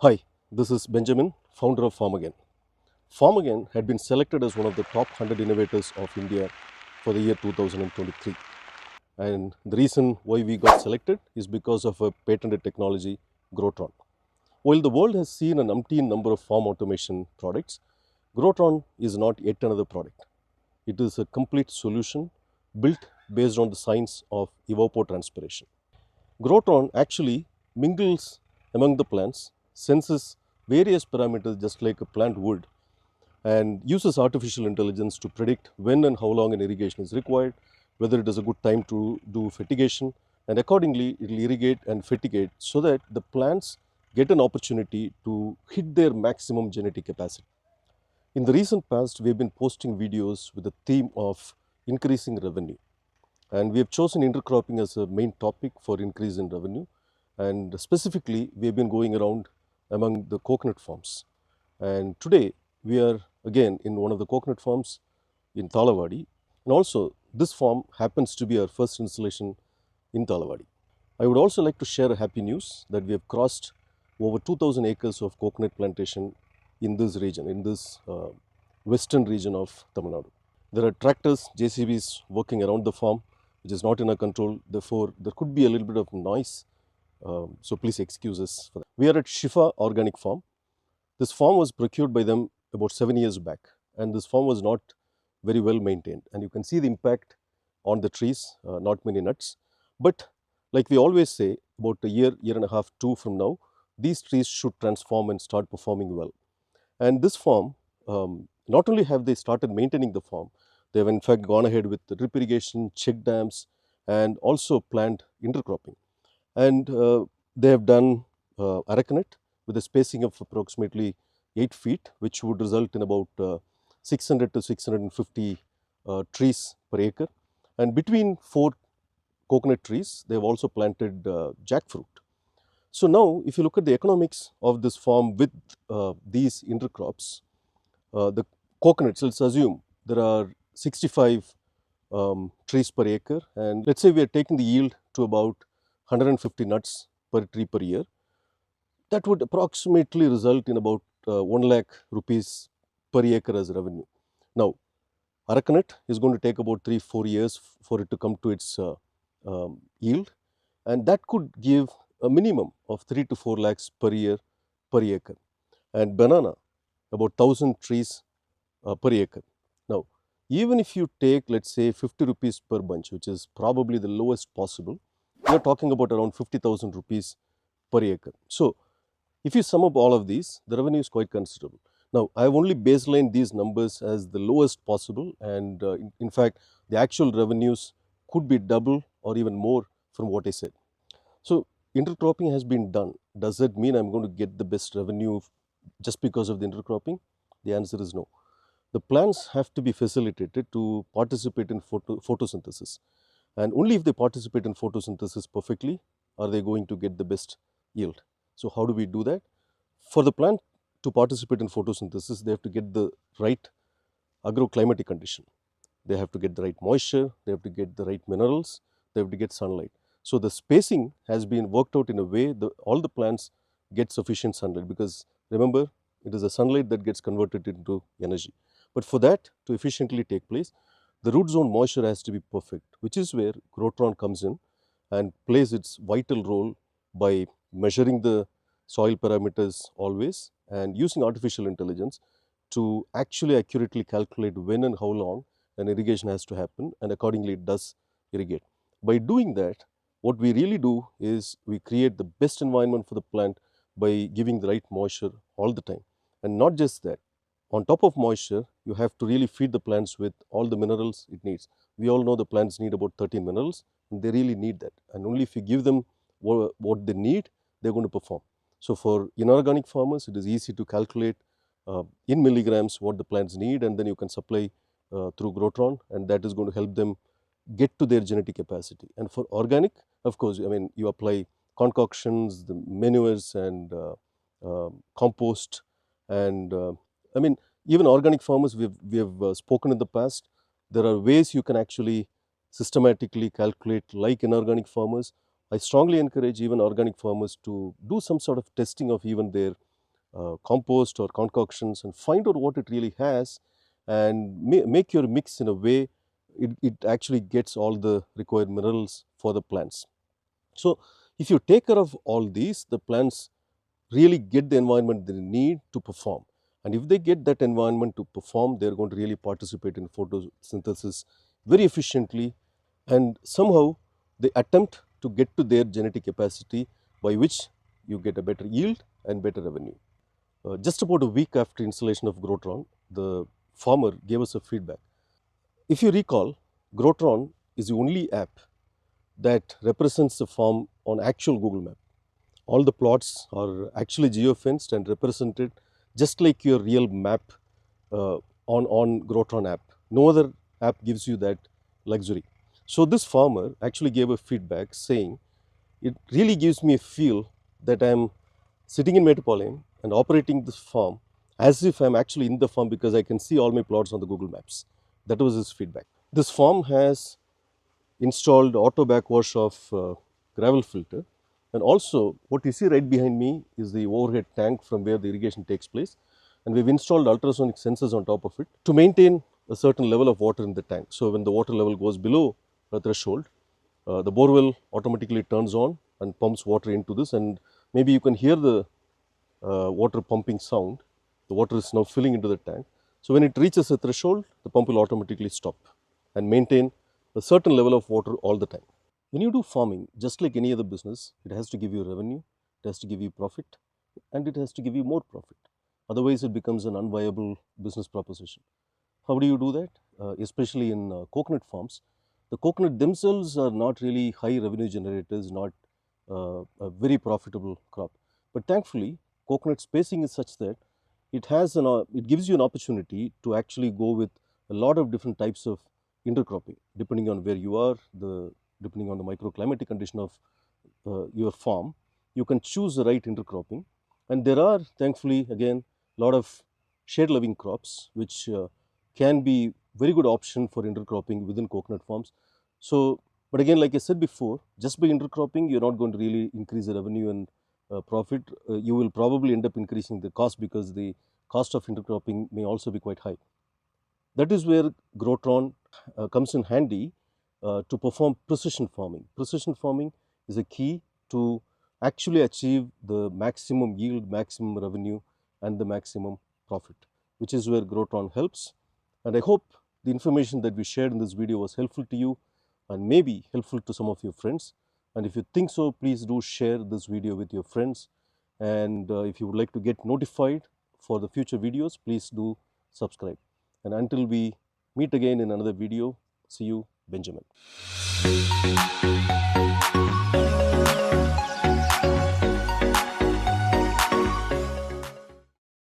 Hi, this is Benjamin, founder of Farmagain. Farmagain had been selected as one of the top 100 innovators of India for the year 2023. And the reason why we got selected is because of a patented technology, Grotron. While the world has seen an umpteen number of farm automation products, Grotron is not yet another product. It is a complete solution built based on the science of evapotranspiration. Grotron actually mingles among the plants, senses various parameters just like a plant would, and uses artificial intelligence to predict when and how long an irrigation is required, whether it is a good time to do fertigation, and accordingly it will irrigate and fertigate so that the plants get an opportunity to hit their maximum genetic capacity. In the recent past, we have been posting videos with the theme of increasing revenue. And we have chosen intercropping as a main topic for increase in revenue. And specifically, we have been going around among the coconut farms. And today, we are again in one of the coconut farms in Thalavadi. And also, this farm happens to be our first installation in Thalavadi. I would also like to share a happy news that we have crossed over 2,000 acres of coconut plantation in this region, in this western region of Tamil Nadu. There are tractors, JCBs working around the farm, which is not in our control. Therefore, there could be a little bit of noise. So please excuse us for that. We are at Shifa Organic Farm. This farm was procured by them about 7 years back, and this farm was not very well maintained. And you can see the impact on the trees, not many nuts. But like we always say, about a year, year and a half, two from now, these trees should transform and start performing well. And this farm, not only have they started maintaining the farm, they have in fact gone ahead with the drip irrigation, check dams, and also planned intercropping. And they have done aracanut with a spacing of approximately 8 feet, which would result in about 600 to 650 trees per acre. And between 4 coconut trees, they have also planted jackfruit. So now, if you look at the economics of this farm with these intercrops, the coconuts, let's assume there are 65 trees per acre, and let's say we are taking the yield to about 150 nuts per tree per year. That would approximately result in about 1 lakh rupees per acre as revenue. Now, aracanut is going to take about 3-4 years for it to come to its yield, and that could give a minimum of 3 to 4 lakhs per year per acre. And banana, about 1,000 trees per acre. Now, even if you take, let's say, 50 rupees per bunch, which is probably the lowest possible, you are talking about around 50,000 rupees per acre. So, if you sum up all of these, the revenue is quite considerable. Now, I have only baselined these numbers as the lowest possible, and in fact, the actual revenues could be double or even more from what I said. So, intercropping has been done. Does that mean I'm going to get the best revenue just because of the intercropping? The answer is no. The plants have to be facilitated to participate in photosynthesis, and only if they participate in photosynthesis perfectly are they going to get the best yield. So how do we do that? For the plant to participate in photosynthesis, they have to get the right agroclimatic condition. They have to get the right moisture, they have to get the right minerals, they have to get sunlight. So the spacing has been worked out in a way that all the plants get sufficient sunlight, because remember, it is the sunlight that gets converted into energy. But for that to efficiently take place, the root zone moisture has to be perfect, which is where Grotron comes in and plays its vital role by measuring the soil parameters always and using artificial intelligence to actually accurately calculate when and how long an irrigation has to happen, and accordingly it does irrigate. By doing that, what we really do is we create the best environment for the plant by giving the right moisture all the time. And not just that, on top of moisture, you have to really feed the plants with all the minerals it needs. We all know the plants need about 13 minerals, and they really need that. And only if you give them what they need, they're going to perform. So for inorganic farmers, it is easy to calculate in milligrams what the plants need, and then you can supply through Grotron, and that is going to help them get to their genetic capacity. And for organic, of course, I mean, you apply concoctions, the manures, and compost, and I mean, even organic farmers, we have spoken in the past. There are ways you can actually systematically calculate like inorganic farmers. I strongly encourage even organic farmers to do some sort of testing of even their compost or concoctions and find out what it really has and make your mix in a way it actually gets all the required minerals for the plants. So if you take care of all these, the plants really get the environment they need to perform. And if they get that environment to perform, they're going to really participate in photosynthesis very efficiently, and somehow they attempt to get to their genetic capacity by which you get a better yield and better revenue. Just about a week after installation of Grotron, the farmer gave us a feedback. If you recall, Grotron is the only app that represents the farm on actual Google map. All the plots are actually geofenced and represented just like your real map on Grotron app. No other app gives you that luxury. So this farmer actually gave a feedback saying, it really gives me a feel that I'm sitting in Metropolitan and operating this farm as if I'm actually in the farm because I can see all my plots on the Google Maps. That was his feedback. This farm has installed auto backwash of gravel filter, and also what you see right behind me is the overhead tank from where the irrigation takes place, and we've installed ultrasonic sensors on top of it to maintain a certain level of water in the tank. So when the water level goes below a threshold, the borewell automatically turns on and pumps water into this, and maybe you can hear the water pumping sound. The water is now filling into the tank. So when it reaches a threshold, the pump will automatically stop and maintain a certain level of water all the time. When you do farming, just like any other business, it has to give you revenue, it has to give you profit, and it has to give you more profit. Otherwise, it becomes an unviable business proposition. How do you do that? Especially in coconut farms, the coconut themselves are not really high revenue generators, not a very profitable crop. But thankfully, coconut spacing is such that it gives you an opportunity to actually go with a lot of different types of intercropping, depending on where you are, depending on the microclimatic condition of your farm. You can choose the right intercropping, and there are thankfully again a lot of shade loving crops which can be very good option for intercropping within coconut farms. So, but again, like I said before, just by intercropping, you're not going to really increase the revenue and profit. You will probably end up increasing the cost because the cost of intercropping may also be quite high. That is where Grotron comes in handy to perform precision farming. Precision farming is a key to actually achieve the maximum yield, maximum revenue, and the maximum profit, which is where Grotron helps. And I hope the information that we shared in this video was helpful to you and maybe helpful to some of your friends. And if you think so, please do share this video with your friends. And if you would like to get notified for the future videos, please do subscribe. And until we meet again in another video, see you, Benjamin.